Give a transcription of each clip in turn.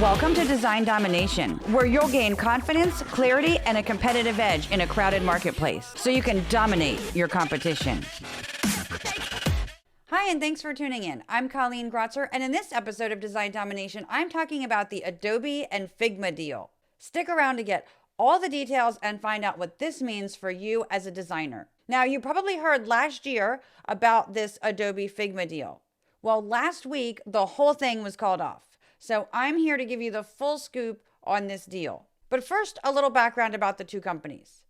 Welcome to Design Domination, where you'll gain confidence, clarity, and a competitive edge in a crowded marketplace so you can dominate your competition. Hi, and thanks for tuning in. I'm Colleen Grotzer, and in this episode of Design Domination, I'm talking about the Adobe and Figma deal. Stick around to get all the details and find out what this means for you as a designer. Now, you probably heard last year about this Adobe Figma deal. Well, last week, the whole thing was called off. So I'm here to give you the full scoop on this deal. But first, a little background about the two companies.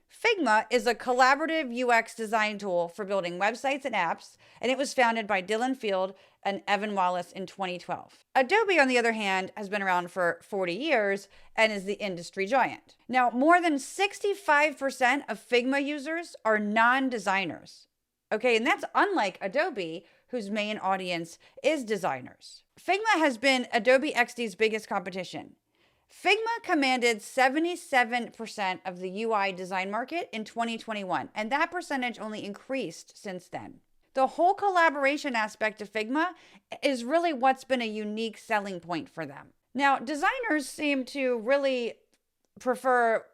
Figma is a collaborative UX design tool for building websites and apps, and it was founded by Dylan Field and Evan Wallace in 2012. Adobe, on the other hand, has been around for 40 years and is the industry giant. Now, more than 65% of Figma users are non-designers. Okay, and that's unlike Adobe, whose main audience is designers. Figma has been Adobe XD's biggest competition. Figma commanded 77% of the UI design market in 2021, and that percentage only increased since then. The whole collaboration aspect of Figma is really what's been a unique selling point for them. Now, designers seem to really prefer,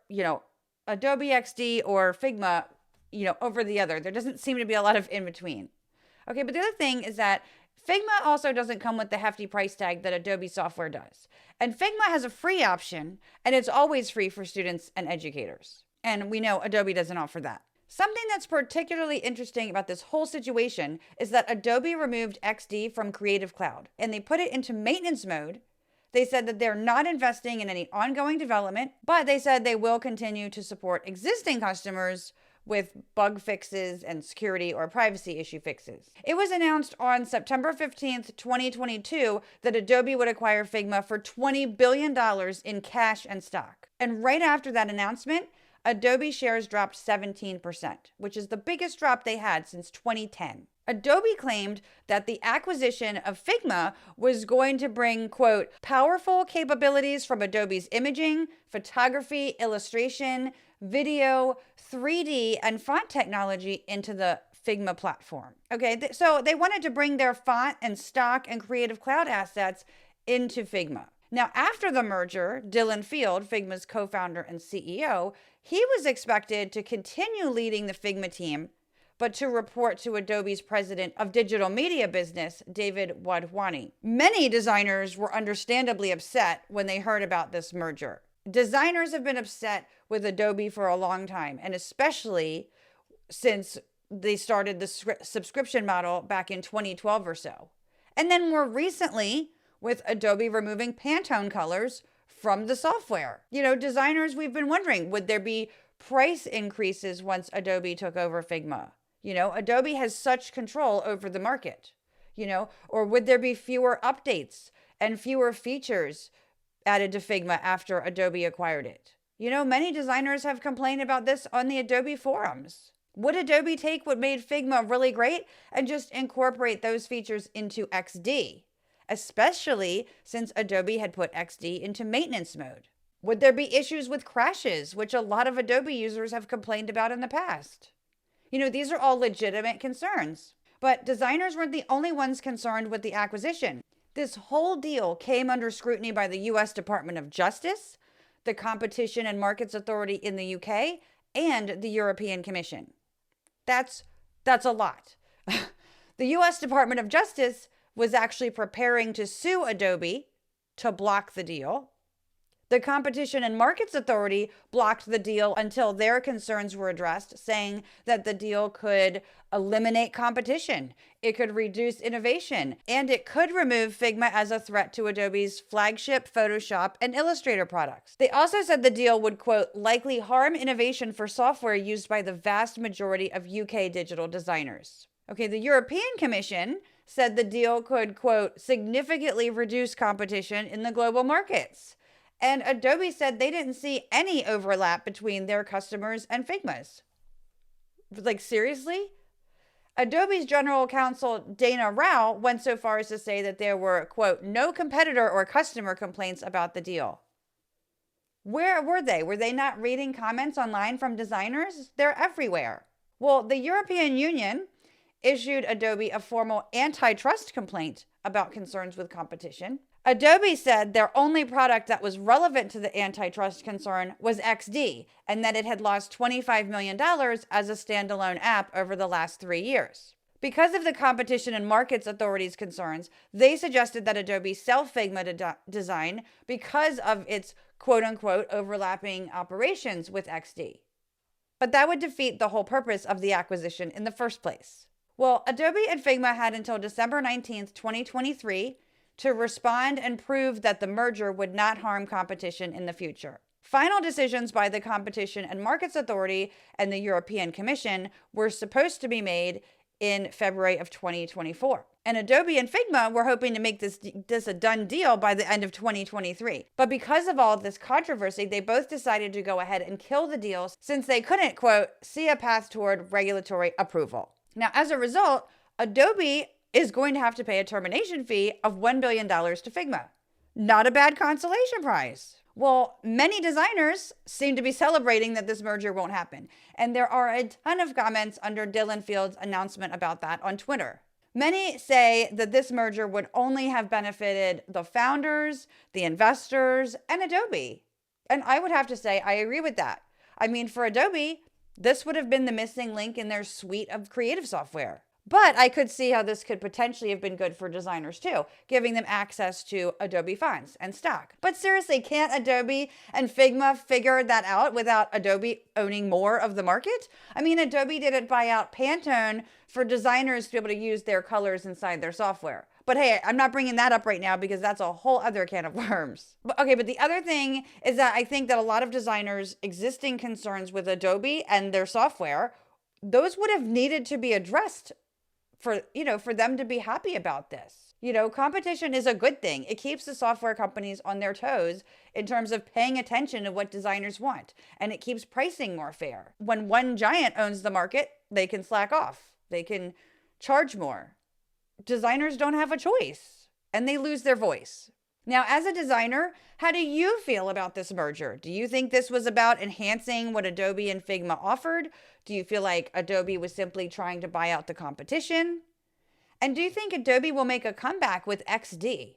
Adobe XD or Figma, over the other. There doesn't seem to be a lot of in between. Okay, but the other thing is that Figma also doesn't come with the hefty price tag that Adobe software does. And Figma has a free option, and it's always free for students and educators. And we know Adobe doesn't offer that. Something that's particularly interesting about this whole situation is that Adobe removed XD from Creative Cloud, and they put it into maintenance mode. They said that they're not investing in any ongoing development, but they said they will continue to support existing customers with bug fixes and security or privacy issue fixes. It was announced on September 15th, 2022, that Adobe would acquire Figma for $20 billion in cash and stock. And right after that announcement, Adobe shares dropped 17%, which is the biggest drop they had since 2010. Adobe claimed that the acquisition of Figma was going to bring, quote, powerful capabilities from Adobe's imaging, photography, illustration, video, 3D, and font technology into the Figma platform. Okay, so they wanted to bring their font and stock and Creative Cloud assets into Figma. Now, after the merger, Dylan Field, Figma's co-founder and CEO, he was expected to continue leading the Figma team, but to report to Adobe's president of digital media business, David Wadhwani. Many designers were understandably upset when they heard about this merger. Designers have been upset with Adobe for a long time, and especially since they started the subscription model back in 2012 or so. And then more recently, with Adobe removing Pantone colors from the software. Designers, we've been wondering, would there be price increases once Adobe took over Figma? Adobe has such control over the market, or would there be fewer updates and fewer features added to Figma after Adobe acquired it? Many designers have complained about this on the Adobe forums. Would Adobe take what made Figma really great and just incorporate those features into XD, especially since Adobe had put XD into maintenance mode? Would there be issues with crashes, which a lot of Adobe users have complained about in the past? These are all legitimate concerns. But designers weren't the only ones concerned with the acquisition. This whole deal came under scrutiny by the U.S. Department of Justice, the Competition and Markets Authority in the UK, and the European Commission. That's a lot. The U.S. Department of Justice was actually preparing to sue Adobe to block the deal. The Competition and Markets Authority blocked the deal until their concerns were addressed, saying that the deal could eliminate competition, it could reduce innovation, and it could remove Figma as a threat to Adobe's flagship Photoshop and Illustrator products. They also said the deal would, quote, likely harm innovation for software used by the vast majority of UK digital designers. Okay, the European Commission said the deal could, quote, significantly reduce competition in the global markets. And Adobe said they didn't see any overlap between their customers and Figma's. Like, seriously? Adobe's general counsel, Dana Rao, went so far as to say that there were, quote, no competitor or customer complaints about the deal. Where were they? Were they not reading comments online from designers? They're everywhere. Well, the European Union issued Adobe a formal antitrust complaint about concerns with competition. Adobe said their only product that was relevant to the antitrust concern was XD, and that it had lost $25 million as a standalone app over the last 3 years. Because of the Competition and Markets Authority's concerns, they suggested that Adobe sell Figma design because of its quote-unquote overlapping operations with XD. But that would defeat the whole purpose of the acquisition in the first place. Well, Adobe and Figma had until December 19th, 2023 to respond and prove that the merger would not harm competition in the future. Final decisions by the Competition and Markets Authority and the European Commission were supposed to be made in February of 2024. And Adobe and Figma were hoping to make this a done deal by the end of 2023. But because of all this controversy, they both decided to go ahead and kill the deals since they couldn't, quote, see a path toward regulatory approval. Now, as a result, Adobe is going to have to pay a termination fee of $1 billion to Figma. Not a bad consolation prize. Well, many designers seem to be celebrating that this merger won't happen. And there are a ton of comments under Dylan Field's announcement about that on Twitter. Many say that this merger would only have benefited the founders, the investors, and Adobe. And I would have to say, I agree with that. I mean, for Adobe, this would have been the missing link in their suite of creative software. But I could see how this could potentially have been good for designers too, giving them access to Adobe fonts and stock. But seriously, can't Adobe and Figma figure that out without Adobe owning more of the market? I mean, Adobe didn't buy out Pantone for designers to be able to use their colors inside their software. But hey, I'm not bringing that up right now because that's a whole other can of worms. But the other thing is that I think that a lot of designers' existing concerns with Adobe and their software, those would have needed to be addressed for them to be happy about this. Competition is a good thing. It keeps the software companies on their toes in terms of paying attention to what designers want, and it keeps pricing more fair. When one giant owns the market, they can slack off. They can charge more. Designers don't have a choice, and they lose their voice. Now, as a designer, how do you feel about this merger? Do you think this was about enhancing what Adobe and Figma offered? Do you feel like Adobe was simply trying to buy out the competition? And do you think Adobe will make a comeback with XD?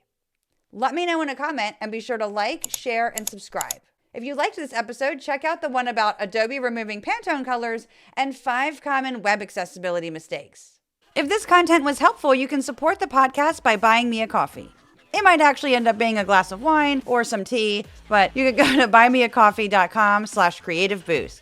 Let me know in a comment and be sure to like, share, and subscribe. If you liked this episode, check out the one about Adobe removing Pantone colors and 5 common web accessibility mistakes. If this content was helpful, you can support the podcast by buying me a coffee. It might actually end up being a glass of wine or some tea, but you could go to buymeacoffee.com/creativeboost.